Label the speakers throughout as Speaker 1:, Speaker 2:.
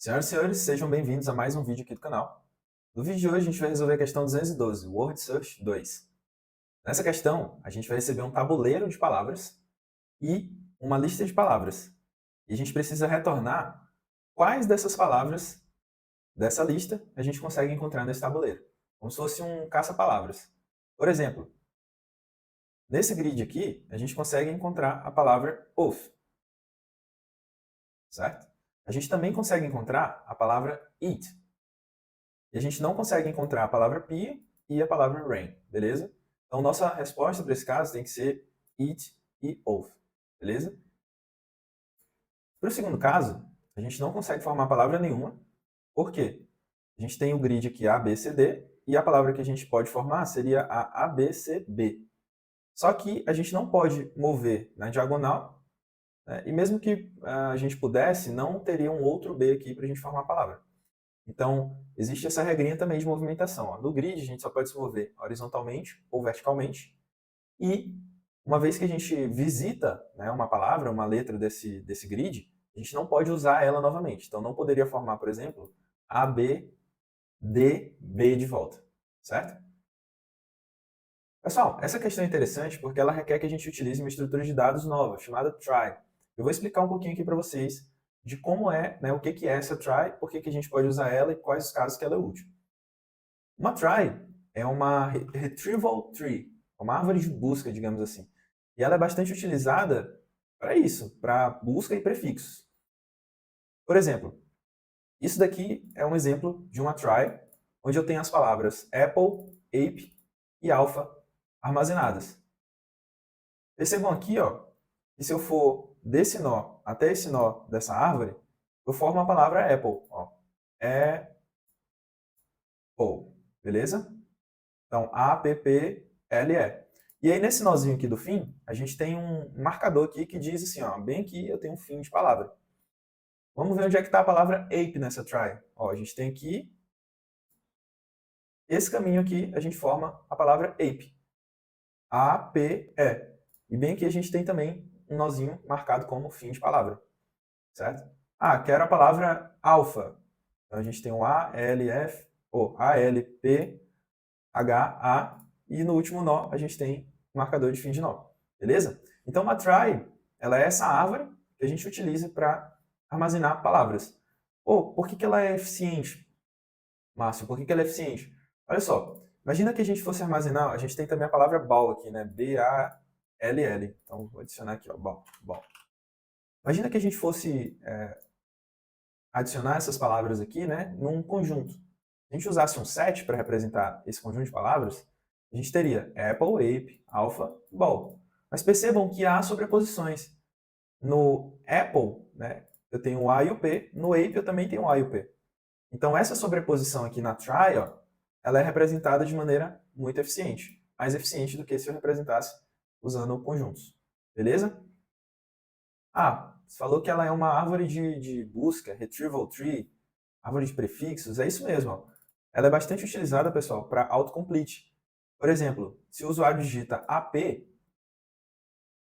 Speaker 1: Senhoras e senhores, sejam bem-vindos a mais um vídeo aqui do canal. No vídeo de hoje, a gente vai resolver a questão 212, Word Search 2. Nessa questão, a gente vai receber um tabuleiro de palavras e uma lista de palavras. E a gente precisa retornar quais dessas palavras dessa lista a gente consegue encontrar nesse tabuleiro. Como se fosse um caça-palavras. Por exemplo, nesse grid aqui, a gente consegue encontrar a palavra oath, certo? A gente também consegue encontrar a palavra eat. E a gente não consegue encontrar a palavra pia e a palavra rain, beleza? Então, nossa resposta para esse caso tem que ser eat e oath, beleza? Para o segundo caso, a gente não consegue formar palavra nenhuma. Por quê? A gente tem o grid aqui A, B, C, D, e a palavra que a gente pode formar seria a ABCB. Só que a gente não pode mover na diagonal, né? E mesmo que a gente pudesse, não teria um outro B aqui para a gente formar a palavra. Então, existe essa regrinha também de movimentação. Ó. No grid, a gente só pode se mover horizontalmente ou verticalmente. E, uma vez que a gente visita, né, uma palavra, uma letra desse grid, a gente não pode usar ela novamente. Então, não poderia formar, por exemplo, A, B, D, B de volta. Certo? Pessoal, essa questão é interessante porque ela requer que a gente utilize uma estrutura de dados nova, chamada try. Eu vou explicar um pouquinho aqui para vocês de como é, né, o que é essa try, por que a gente pode usar ela e quais os casos que ela é útil. Uma try é uma retrieval tree, uma árvore de busca, digamos assim. E ela é bastante utilizada para isso, para busca e prefixos. Por exemplo, isso daqui é um exemplo de uma try, onde eu tenho as palavras apple, ape e alpha armazenadas. Percebam aqui, ó, que se eu for desse nó até esse nó dessa árvore, eu formo a palavra apple. Ó. Apple, beleza? Então, A-P-P-L-E. E aí, nesse nozinho aqui do fim, a gente tem um marcador aqui que diz assim, ó, bem aqui eu tenho um fim de palavra. Vamos ver onde é que está a palavra ape nessa try. Ó, a gente tem aqui, esse caminho aqui, a gente forma a palavra ape. A-P-E. E bem aqui a gente tem também um nozinho marcado como fim de palavra, certo? Ah, quero a palavra alfa. Então, a gente tem o A-L-F, ou A-L-P-H-A, e no último nó a gente tem o marcador de fim de nó, beleza? Então, uma try, ela é essa árvore que a gente utiliza para armazenar palavras. Ou, por que, que ela é eficiente, Márcio? Por que, que ela é eficiente? Olha só, imagina que a gente fosse armazenar, a gente tem também a palavra ball aqui, né? B-A-L-L. Então, vou adicionar aqui, ó, ball, ball. Imagina que a gente fosse adicionar essas palavras aqui, né, num conjunto. Se a gente usasse um set para representar esse conjunto de palavras, a gente teria apple, ape, alpha, ball. Mas percebam que há sobreposições. No apple, né, eu tenho o A e o P, no ape eu também tenho o A e o P. Então essa sobreposição aqui na try, ó, ela é representada de maneira muito eficiente. Mais eficiente do que se eu representasse usando conjuntos. Beleza? Ah, você falou que ela é uma árvore de busca, retrieval tree, árvore de prefixos, é isso mesmo. Ó. Ela é bastante utilizada, pessoal, para autocomplete. Por exemplo, se o usuário digita AP,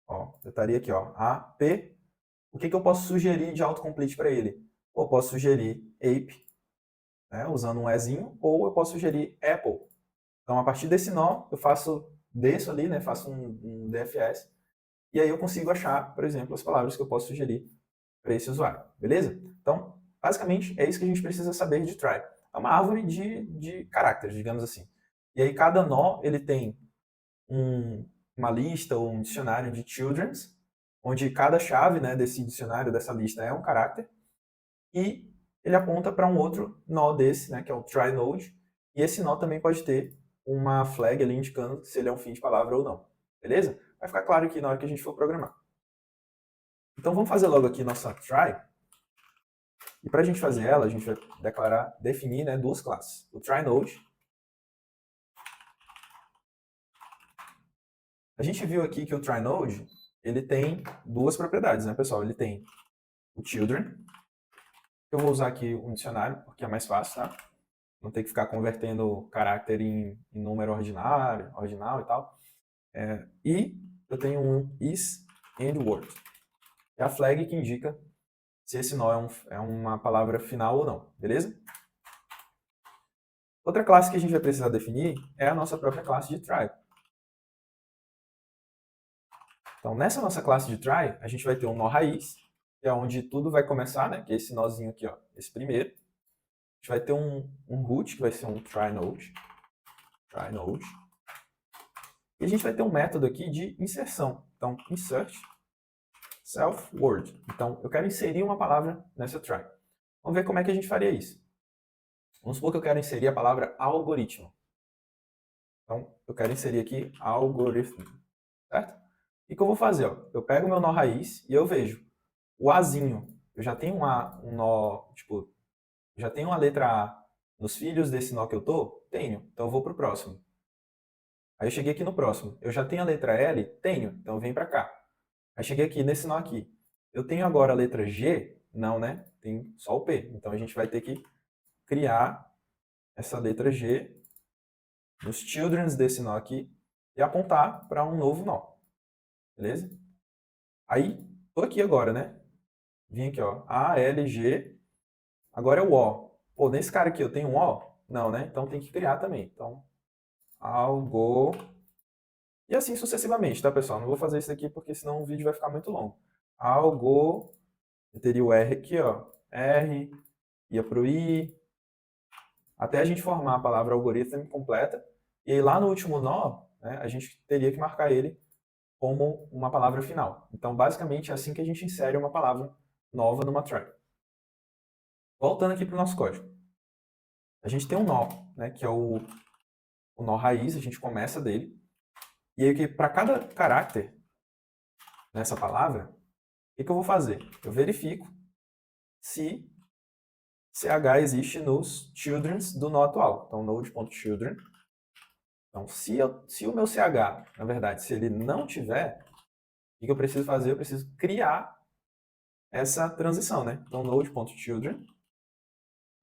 Speaker 1: ó, eu estaria aqui, ó, AP, o que eu posso sugerir de autocomplete para ele? Ou eu posso sugerir ape, né, usando um ezinho, ou eu posso sugerir apple. Então, a partir desse nó, eu desço ali, né, faço um DFS, e aí eu consigo achar, por exemplo, as palavras que eu posso sugerir para esse usuário, beleza? Então, basicamente, é isso que a gente precisa saber de try. É uma árvore de caracteres, digamos assim. E aí, cada nó, ele tem uma lista ou um dicionário de children's, onde cada chave, né, desse dicionário, dessa lista, é um caráter, e ele aponta para um outro nó desse, né, que é o try node, e esse nó também pode ter uma flag ali indicando se ele é um fim de palavra ou não. Beleza? Vai ficar claro aqui na hora que a gente for programar. Então vamos fazer logo aqui nossa try. E para a gente fazer ela, a gente vai definir, né, duas classes. O try-node. A gente viu aqui que o try-node, ele tem duas propriedades, né, pessoal? Ele tem o children. Eu vou usar aqui um dicionário, porque é mais fácil, tá? Não tem que ficar convertendo caráter em número ordinário, ordinal e tal. E eu tenho um is and word. É a flag que indica se esse nó é uma palavra final ou não, beleza? Outra classe que a gente vai precisar definir é a nossa própria classe de try. Então, nessa nossa classe de try, a gente vai ter um nó raiz, que é onde tudo vai começar, né? Que é esse nozinho aqui, ó, esse primeiro. A gente vai ter um root, que vai ser um try node. E a gente vai ter um método aqui de inserção. Então, insert self word. Então, eu quero inserir uma palavra nessa try. Vamos ver como é que a gente faria isso. Vamos supor que eu quero inserir a palavra algoritmo. Então, eu quero inserir aqui algoritmo, certo? E o que eu vou fazer? Ó? Eu pego o meu nó raiz e eu vejo o Azinho. Eu já tenho um nó, tipo, já tenho uma letra A nos filhos desse nó que eu tô? Tenho. Então eu vou pro próximo. Aí eu cheguei aqui no próximo. Eu já tenho a letra L? Tenho. Então vem para cá. Aí cheguei aqui nesse nó aqui. Eu tenho agora a letra G? Não, né? Tem só o P. Então a gente vai ter que criar essa letra G nos childrens desse nó aqui e apontar para um novo nó. Beleza? Aí, tô aqui agora, né? Vim aqui, ó. A, L, G. Agora é o O. Pô, nesse cara aqui eu tenho um O? Não, né? Então tem que criar também. Então, algo. E assim sucessivamente, tá, pessoal? Não vou fazer isso aqui porque senão o vídeo vai ficar muito longo. Algo. Eu teria o R aqui, ó. R. Ia pro I. Até a gente formar a palavra algoritmo completa. E aí lá no último nó, né, a gente teria que marcar ele como uma palavra final. Então, basicamente, é assim que a gente insere uma palavra nova numa try. Voltando aqui para o nosso código. A gente tem um nó, né, que é o nó raiz, a gente começa dele. E aí, para cada caráter nessa palavra, o que eu vou fazer? Eu verifico se CH existe nos childrens do nó atual. Então, node.children. Então, se o meu CH, na verdade, se ele não tiver, o que eu preciso fazer? Eu preciso criar essa transição, né? Então, node.children,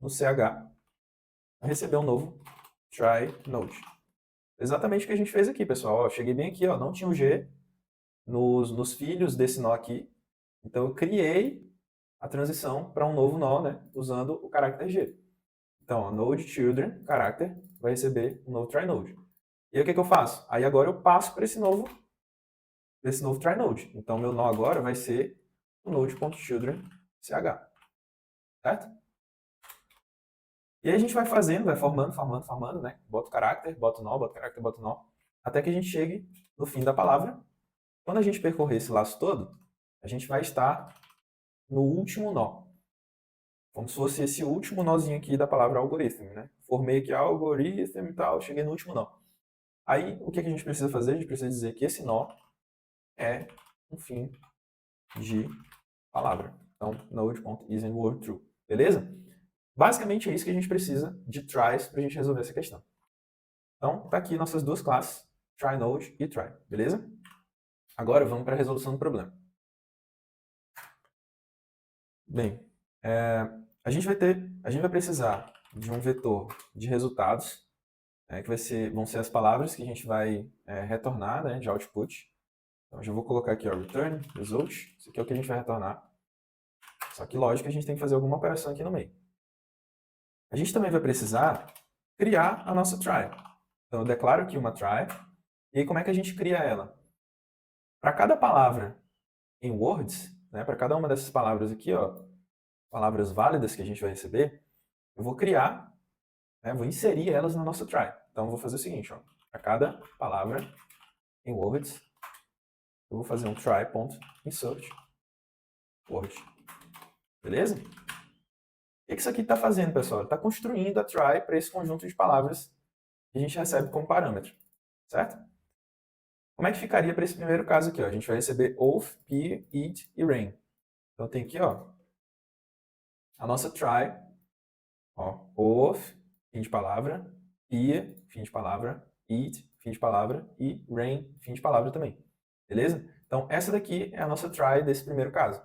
Speaker 1: no CH, vai receber um novo try node. Exatamente o que a gente fez aqui, pessoal. Ó, cheguei bem aqui, ó, não tinha o G nos filhos desse nó aqui. Então, eu criei a transição para um novo nó, né? Usando o caráter G. Então, ó, node children, caráter, vai receber um novo try node. E aí, o que eu faço? Aí agora eu passo para esse novo try node. Então, meu nó agora vai ser o node.children ch. Certo? E aí a gente vai fazendo, vai formando, né? Bota o caráter, bota o nó, bota o caráter, bota o nó, até que a gente chegue no fim da palavra. Quando a gente percorrer esse laço todo, a gente vai estar no último nó. Como se fosse esse último nozinho aqui da palavra algoritmo, né? Formei aqui algoritmo e tal, cheguei no último nó. Aí, o que a gente precisa fazer? A gente precisa dizer que esse nó é um fim de palavra. Então, node.isnWordTrue. Beleza? Basicamente é isso que a gente precisa de tries para a gente resolver essa questão. Então, tá aqui nossas duas classes, tryNode e try, beleza? Agora vamos para a resolução do problema. Bem, a gente vai precisar de um vetor de resultados, que vão ser as palavras que a gente vai retornar, né, de output. Então, eu já vou colocar aqui, ó, return result, isso aqui é o que a gente vai retornar. Só que, lógico, a gente tem que fazer alguma operação aqui no meio. A gente também vai precisar criar a nossa try. Então, eu declaro aqui uma try, e aí como é que a gente cria ela? Para cada palavra em words, né, para cada uma dessas palavras aqui, ó, palavras válidas que a gente vai receber, eu vou criar, né, vou inserir elas na nossa try. Então, eu vou fazer o seguinte, para cada palavra em words, eu vou fazer um try.insert word. Beleza? O que isso aqui está fazendo, pessoal? Está construindo a try para esse conjunto de palavras que a gente recebe como parâmetro. Certo? Como é que ficaria para esse primeiro caso aqui? Ó? A gente vai receber oath, peer, eat e rain. Então tem aqui, ó, a nossa try, ó, oath, fim de palavra, peer, fim de palavra, eat, fim de palavra e rain, fim de palavra também. Beleza? Então essa daqui é a nossa try desse primeiro caso.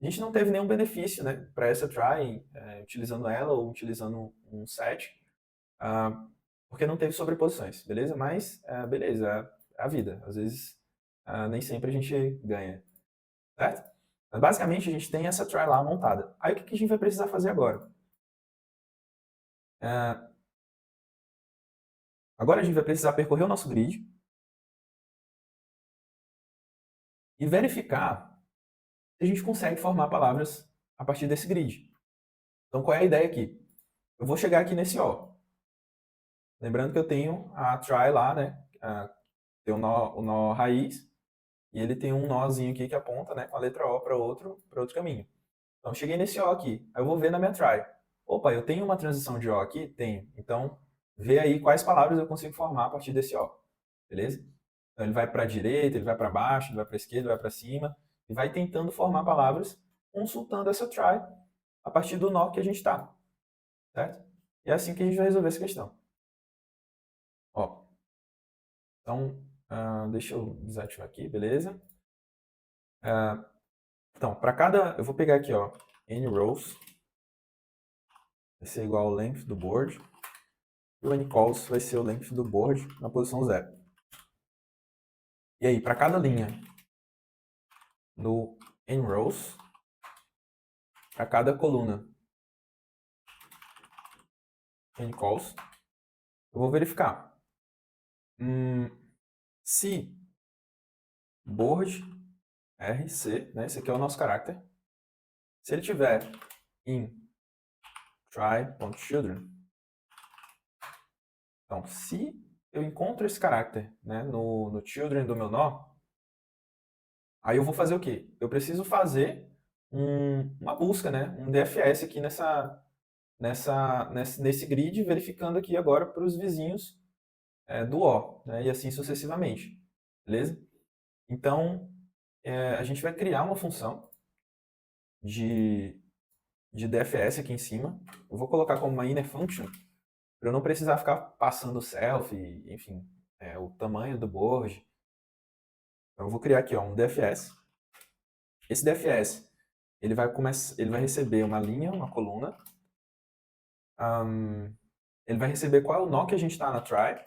Speaker 1: A gente não teve nenhum benefício, né, para essa try, utilizando ela ou utilizando um set, porque não teve sobreposições, beleza? Mas, beleza, é a vida. Às vezes, nem sempre a gente ganha, certo? Mas, basicamente, a gente tem essa try lá montada. Aí, o que a gente vai precisar fazer agora? Agora a gente vai precisar percorrer o nosso grid e verificar se a gente consegue formar palavras a partir desse grid. Então, qual é a ideia aqui? Eu vou chegar aqui nesse O. Lembrando que eu tenho a try lá, né? Tem o nó raiz, e ele tem um nozinho aqui que aponta, né, com a letra O para outro caminho. Então, cheguei nesse O aqui. Aí eu vou ver na minha try. Opa, eu tenho uma transição de O aqui? Tenho. Então, vê aí quais palavras eu consigo formar a partir desse O. Beleza? Então, ele vai para a direita, ele vai para baixo, ele vai para a esquerda, ele vai para cima, e vai tentando formar palavras consultando essa try a partir do nó que a gente está. Certo? E é assim que a gente vai resolver essa questão. Ó, então, deixa eu desativar aqui, beleza? Então, para cada... Eu vou pegar aqui, ó, n rows, vai ser igual ao length do board, e o n calls vai ser o length do board na posição 0. E aí, para cada linha no n rows, para cada coluna n calls, eu vou verificar se board RC, né, esse aqui é o nosso caráter, se ele tiver em try.children, então, se eu encontro esse caráter, né, no children do meu nó, aí eu vou fazer o quê? Eu preciso fazer uma busca, né, um DFS aqui nesse grid, verificando aqui agora para os vizinhos do O, né, e assim sucessivamente. Beleza? Então, a gente vai criar uma função de DFS aqui em cima. Eu vou colocar como uma inner function, para eu não precisar ficar passando self, enfim, o tamanho do board. Então, eu vou criar aqui, ó, um DFS. Esse DFS, ele vai receber uma linha, uma coluna. Ele vai receber qual é o nó que a gente está na try.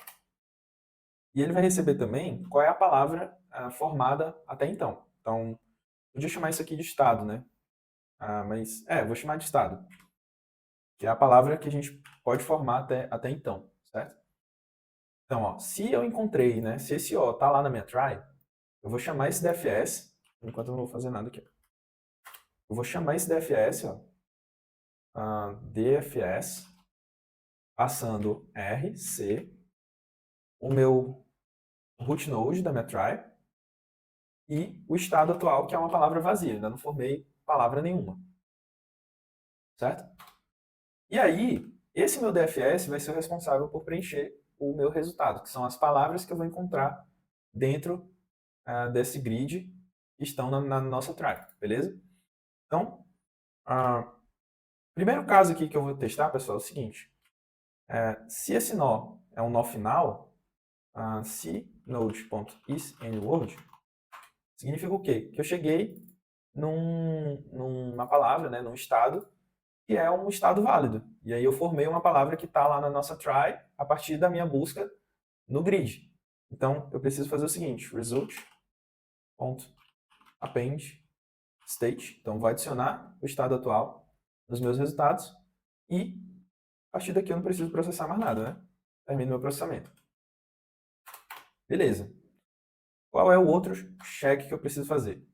Speaker 1: E ele vai receber também qual é a palavra formada até então. Então, podia chamar isso aqui de estado, né? Vou chamar de estado. Que é a palavra que a gente pode formar até então, certo? Então, ó, se eu encontrei, né? Se esse O tá lá na minha try, eu vou chamar esse DFS, enquanto eu não vou fazer nada aqui. Eu vou chamar esse DFS, ó, DFS, passando RC, o meu root node da minha try, e o estado atual, que é uma palavra vazia. Ainda não formei palavra nenhuma. Certo? E aí, esse meu DFS vai ser o responsável por preencher o meu resultado, que são as palavras que eu vou encontrar dentro desse grid que estão na nossa try, beleza? Então, primeiro caso aqui que eu vou testar, pessoal, é o seguinte. Se esse nó é um nó final, se node.isAnyWord, significa o quê? Que eu cheguei numa palavra, né, num estado, que é um estado válido. E aí eu formei uma palavra que está lá na nossa try a partir da minha busca no grid. Então, eu preciso fazer o seguinte, result.append state. Então, vou adicionar o estado atual nos meus resultados e, a partir daqui, eu não preciso processar mais nada, né? Termino meu processamento. Beleza. Qual é o outro check que eu preciso fazer?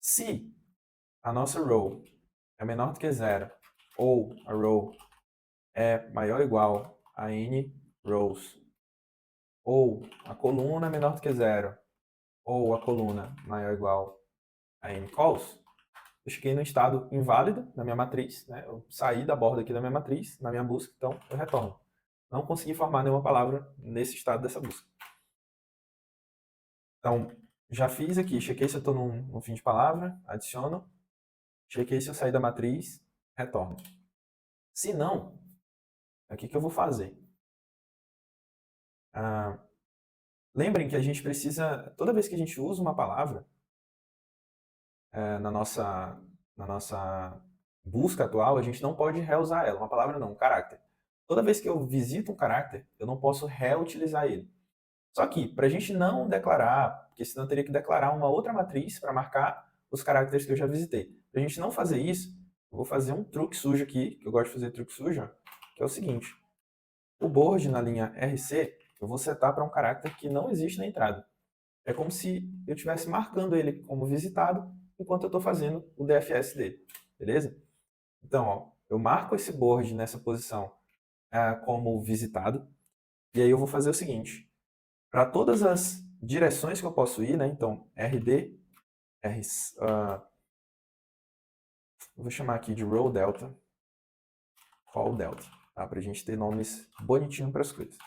Speaker 1: Se a nossa row é menor do que 0 ou a row é maior ou igual a n rows, ou a coluna é menor do que 0, ou a coluna maior ou igual a n calls, eu cheguei no estado inválido na minha matriz, né? Eu saí da borda aqui da minha matriz, na minha busca, então eu retorno. Não consegui formar nenhuma palavra nesse estado dessa busca. Então, já fiz aqui, chequei se eu estou no fim de palavra, adiciono, chequei se eu saí da matriz, retorno. Se não, o que eu vou fazer? Lembrem que a gente precisa, toda vez que a gente usa uma palavra na nossa busca atual, a gente não pode reusar ela. Uma palavra não, um caráter. Toda vez que eu visito um caráter, eu não posso reutilizar ele. Só que, para a gente não declarar, porque senão eu teria que declarar uma outra matriz para marcar os caracteres que eu já visitei. Para a gente não fazer isso, eu vou fazer um truque sujo aqui, que eu gosto de fazer truque sujo, ó, que é o seguinte. O board na linha RC, eu vou setar para um carácter que não existe na entrada. É como se eu estivesse marcando ele como visitado enquanto eu estou fazendo o DFS dele, beleza? Então, ó, eu marco esse board nessa posição como visitado, e aí eu vou fazer o seguinte, para todas as direções que eu posso ir, né, então RD, eu vou chamar aqui de row delta, call delta, tá? Para a gente ter nomes bonitinhos para as coisas.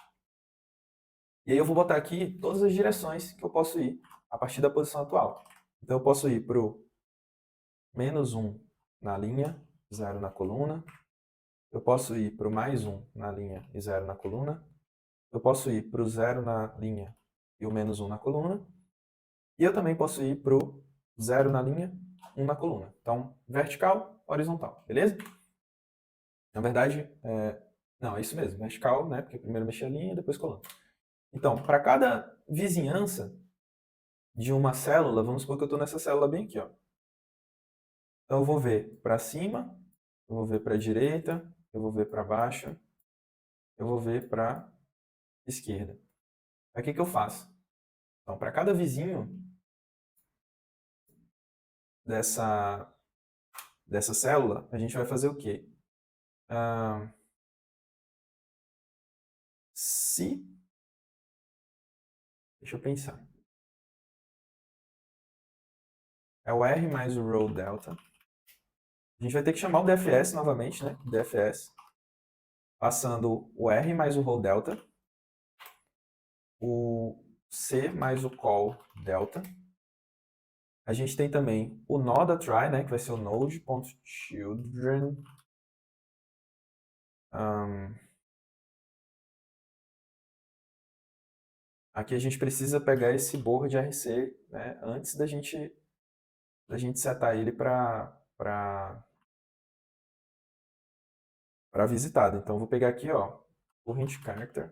Speaker 1: E aí eu vou botar aqui todas as direções que eu posso ir a partir da posição atual. Então eu posso ir para o -1 na linha, 0 na coluna. Eu posso ir para o +1 na linha e 0 na coluna. Eu posso ir para o 0 na linha e o -1 na coluna. E eu também posso ir para o 0 na linha, 1 na coluna. Então, vertical, horizontal, beleza? Na verdade, não, é isso mesmo, vertical, né? Porque primeiro mexer a linha e depois coluna. Então, para cada vizinhança de uma célula, vamos supor que eu estou nessa célula bem aqui, ó. Então eu vou ver para cima, eu vou ver para a direita, eu vou ver para baixo, eu vou ver para a esquerda. Aí o que eu faço? Então, para cada vizinho dessa célula, a gente vai fazer o quê? Deixa eu pensar. É o R mais o row delta. A gente vai ter que chamar o DFS novamente, né? DFS. Passando o R mais o row delta. O C mais o call delta. A gente tem também o nó da try, né? Que vai ser o node.children. Aqui a gente precisa pegar esse board RC, né? Antes da gente setar ele para visitado. Então eu vou pegar aqui, ó, current character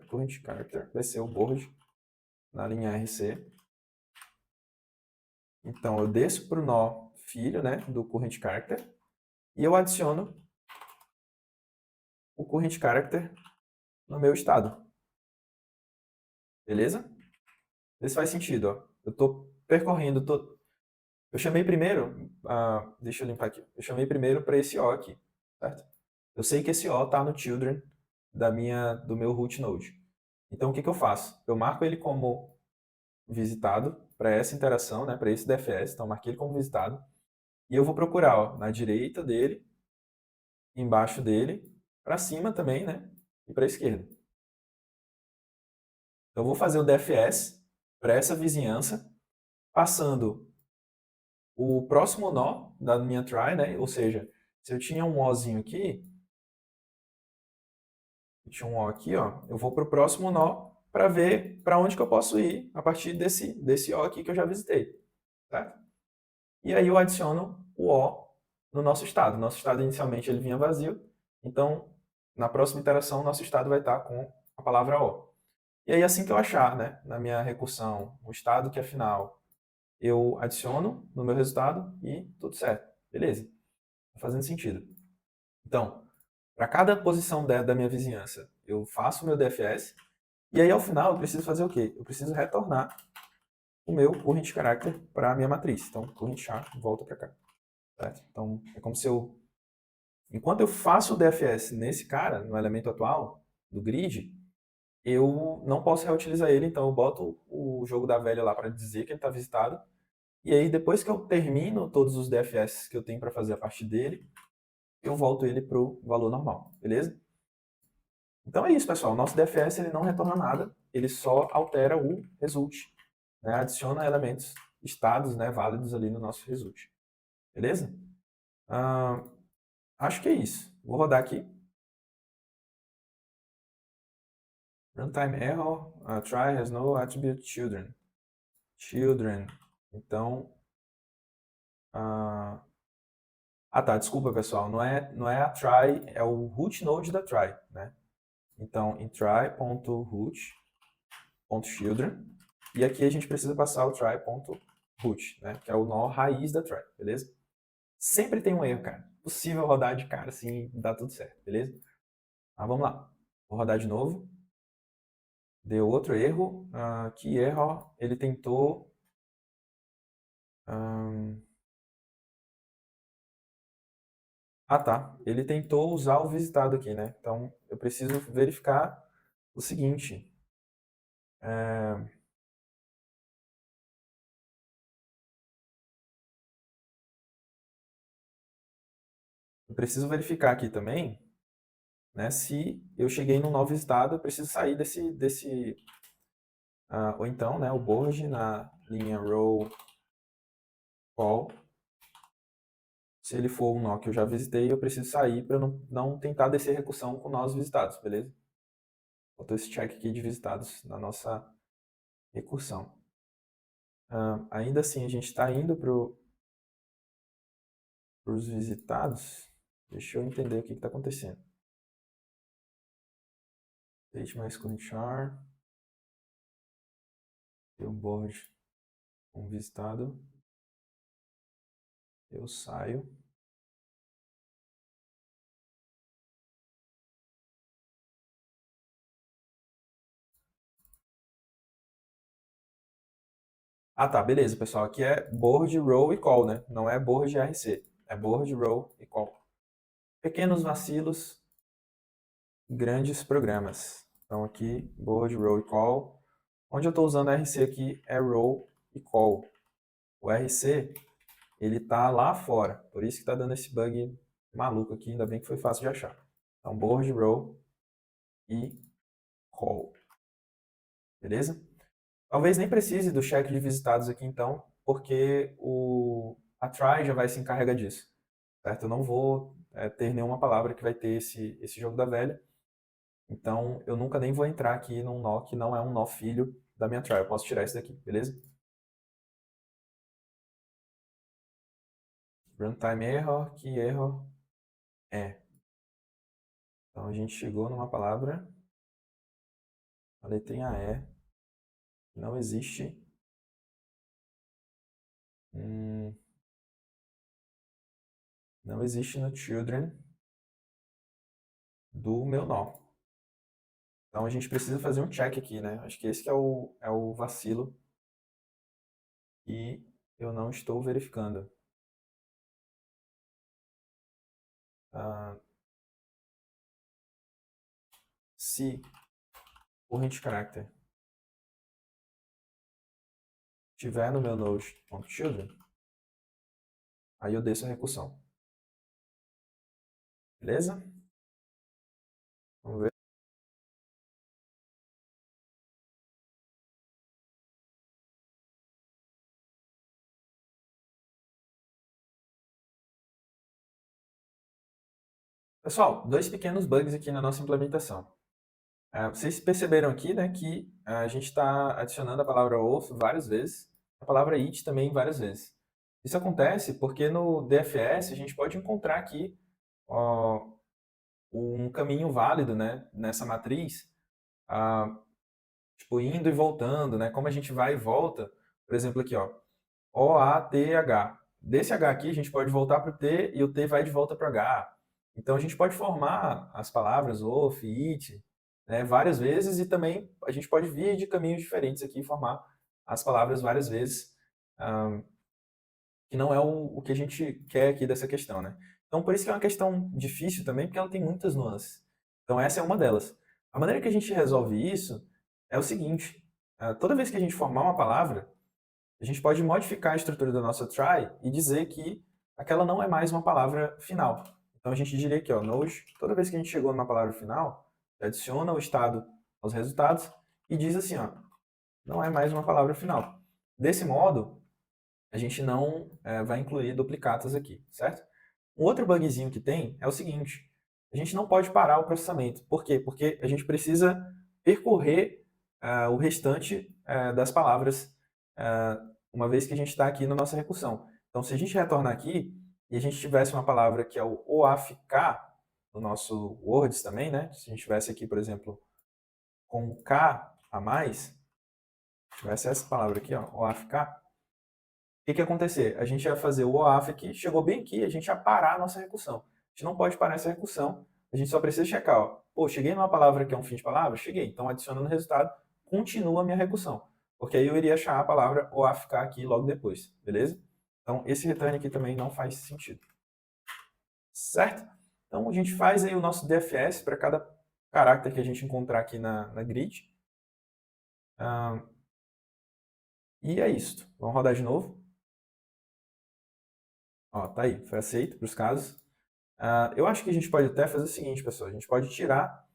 Speaker 1: vai ser o board na linha RC. Então eu desço para o nó filho, né, do current character e eu adiciono o current character no meu estado. Beleza? Esse faz sentido, ó. Eu estou percorrendo, eu chamei primeiro, deixa eu limpar aqui. Eu chamei primeiro para esse O aqui, certo? Eu sei que esse O está no children do meu root node. Então o que eu faço? Eu marco ele como visitado para essa interação, né, para esse DFS, então marquei ele como visitado, e eu vou procurar, ó, na direita dele, embaixo dele, para cima também, né, e para a esquerda. Então eu vou fazer o DFS para essa vizinhança, passando o próximo nó da minha try, né, ou seja, se eu tinha um Ozinho aqui, eu tinha um O aqui, ó, eu vou para o próximo nó para ver para onde que eu posso ir a partir desse O aqui que eu já visitei, certo? E aí eu adiciono o O no nosso estado. Nosso estado inicialmente ele vinha vazio, então na próxima iteração nosso estado vai estar com a palavra O. E aí assim que eu achar, né, na minha recursão, o estado que é final, eu adiciono no meu resultado e tudo certo. Beleza. Tá fazendo sentido. Então, para cada posição da minha vizinhança, eu faço o meu DFS, e aí ao final eu preciso fazer o quê? Eu preciso retornar o meu current character para a minha matriz. Então, current char volta para cá. Certo? Então, é como se enquanto eu faço o DFS nesse cara, no elemento atual, do grid, eu não posso reutilizar ele, então eu boto o jogo da velha lá para dizer que ele está visitado, e aí depois que eu termino todos os DFS que eu tenho para fazer a partir dele, eu volto ele para o valor normal, beleza? Então é isso, pessoal. O nosso DFS ele não retorna nada, ele só altera o result, né? Adiciona elementos, estados, né, válidos ali no nosso result. Beleza? Acho que é isso. Vou rodar aqui. Runtime error, try has no attribute children. Children. Então, tá, desculpa pessoal, não é a try, é o root node da try, né? Então, em try.root.children, e aqui a gente precisa passar o try.children. root, né? Que é o nó raiz da try, beleza? Sempre tem um erro, cara. Possível rodar de cara assim e dar tudo certo, beleza? Mas vamos lá. Vou rodar de novo. Deu outro erro. Que erro? Ele tentou... tá. Ele tentou usar o visitado aqui, né? Então, eu preciso verificar o seguinte. Eu preciso verificar aqui também, né? Se eu cheguei no nó visitado, eu preciso sair desse ou então, né? O board na linha row call. Se ele for um nó que eu já visitei, eu preciso sair para não tentar descer recursão com nós visitados, beleza? Botou esse check aqui de visitados na nossa recursão. Ainda assim, a gente está indo para os visitados. Deixa eu entender o que está acontecendo. State mais current char. Eu board com visitado. Eu saio. Tá, beleza, pessoal. Aqui é board, row e call, né? Não é board RC. É board, row e call. Pequenos vacilos, grandes programas. Então aqui, board, row e call. Onde eu estou usando RC aqui é row e call. O RC, ele tá lá fora. Por isso que está dando esse bug maluco aqui. Ainda bem que foi fácil de achar. Então, board, row e call. Beleza? Talvez nem precise do check de visitados aqui então, porque a try já vai se encarregar disso. Certo? Eu não vou ter nenhuma palavra que vai ter esse jogo da velha. Então, eu nunca nem vou entrar aqui num nó que não é um nó filho da minha try. Eu posso tirar isso daqui, beleza? Runtime error, que error é. Então, a gente chegou numa palavra, a letrinha E, não existe. Não existe no children do meu nó. Então a gente precisa fazer um check aqui, né? Acho que esse que é o vacilo e eu não estou verificando. Se o hint character tiver no meu node.children, aí eu desço a recursão. Beleza? Vamos ver. Pessoal, dois pequenos bugs aqui na nossa implementação. Vocês perceberam aqui, né, que a gente está adicionando a palavra off várias vezes, a palavra it também várias vezes. Isso acontece porque no DFS a gente pode encontrar aqui ó, um caminho válido, né, nessa matriz, tipo indo e voltando, né, como a gente vai e volta. Por exemplo, aqui, ó, O-A-T-H. Desse H aqui a gente pode voltar para o T e o T vai de volta para o H. Então a gente pode formar as palavras of, it, né, várias vezes e também a gente pode vir de caminhos diferentes aqui e formar as palavras várias vezes, que não é o que a gente quer aqui dessa questão, né? Então por isso que é uma questão difícil também, porque ela tem muitas nuances. Então essa é uma delas. A maneira que a gente resolve isso é o seguinte: toda vez que a gente formar uma palavra, a gente pode modificar a estrutura da nossa try e dizer que aquela não é mais uma palavra final. Então a gente diria aqui, ó, node, toda vez que a gente chegou numa palavra final, adiciona o estado aos resultados e diz assim, ó, não é mais uma palavra final. Desse modo, a gente não vai incluir duplicatas aqui, certo? Um outro bugzinho que tem é o seguinte, a gente não pode parar o processamento. Por quê? Porque a gente precisa percorrer o restante das palavras uma vez que a gente está aqui na nossa recursão. Então, se a gente retornar aqui e a gente tivesse uma palavra que é o OAFK, no nosso Words também, né? Se a gente tivesse aqui, por exemplo, com K a mais, tivesse essa palavra aqui, ó, OAFK, que ia acontecer? A gente ia fazer o OAF aqui, chegou bem aqui, a gente ia parar a nossa recursão. A gente não pode parar essa recursão, a gente só precisa checar, ó. Pô, cheguei numa palavra que é um fim de palavra? Cheguei. Então, adicionando o resultado, continua a minha recursão. Porque aí eu iria achar a palavra OAFK aqui logo depois, beleza? Então, esse return aqui também não faz sentido. Certo? Então, a gente faz aí o nosso DFS para cada caráter que a gente encontrar aqui na grid. E é isso. Vamos rodar de novo. Ó, tá aí, foi aceito para os casos. Eu acho que a gente pode até fazer o seguinte, pessoal. A gente pode tirar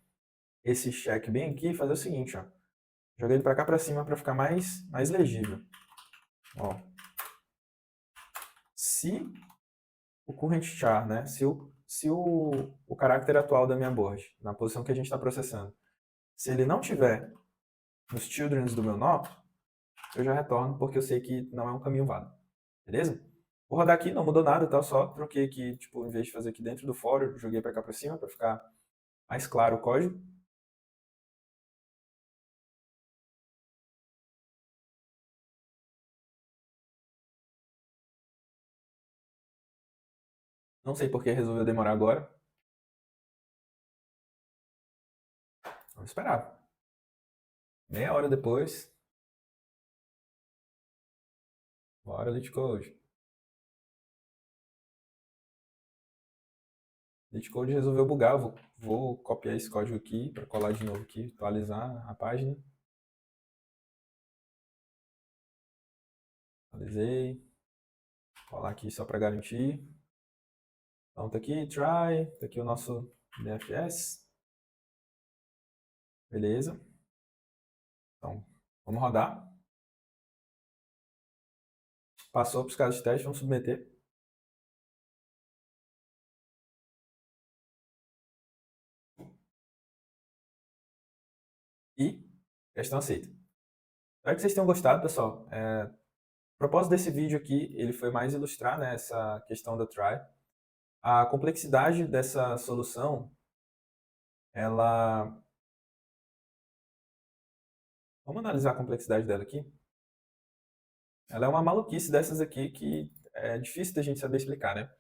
Speaker 1: esse check bem aqui e fazer o seguinte, ó. Jogar ele para cá para cima para ficar mais legível. Ó. Se o current char, né? Se o caráter atual da minha board, na posição que a gente está processando, se ele não tiver nos childrens do meu nó, eu já retorno porque eu sei que não é um caminho válido. Beleza? Vou rodar aqui, não mudou nada, tá? Só troquei aqui, tipo, em vez de fazer aqui dentro do for, eu joguei para cá para cima para ficar mais claro o código. Não sei por que resolveu demorar agora. Vamos esperar. Meia hora depois. Bora, LeetCode. LeetCode resolveu bugar. Vou copiar esse código aqui para colar de novo aqui, atualizar a página. Atualizei. Colar aqui só para garantir. Então tá aqui, try. Tá aqui o nosso DFS. Beleza. Então, vamos rodar. Passou para os casos de teste, vamos submeter. E questão aceita. Espero que vocês tenham gostado, pessoal. O propósito desse vídeo aqui, ele foi mais ilustrar, né, essa questão da try. A complexidade dessa solução, ela... Vamos analisar a complexidade dela aqui. Ela é uma maluquice dessas aqui que é difícil da gente saber explicar, né?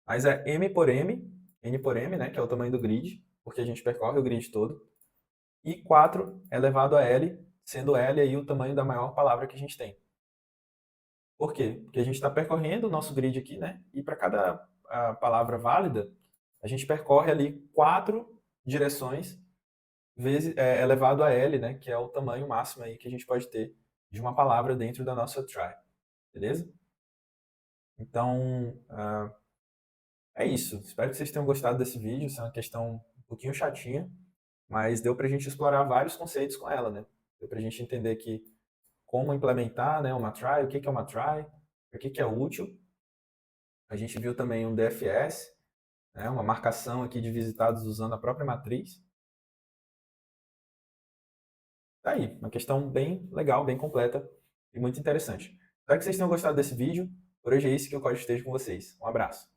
Speaker 1: Mas é M por M, N por M, né, que é o tamanho do grid, porque a gente percorre o grid todo, e 4 elevado a L, sendo L aí o tamanho da maior palavra que a gente tem. Por quê? Porque a gente está percorrendo o nosso grid aqui, né? E para cada palavra válida, a gente percorre ali 4 direções vezes, elevado a L, né? Que é o tamanho máximo aí que a gente pode ter de uma palavra dentro da nossa try. Beleza? Então, é isso. Espero que vocês tenham gostado desse vídeo. Isso é uma questão um pouquinho chatinha, mas deu para a gente explorar vários conceitos com ela, né? Deu para a gente entender que como implementar, né, uma try, o que é uma try, o que é útil. A gente viu também um DFS, né, uma marcação aqui de visitados usando a própria matriz. Tá aí, uma questão bem legal, bem completa e muito interessante. Espero que vocês tenham gostado desse vídeo. Por hoje é isso, que o código esteja com vocês. Um abraço.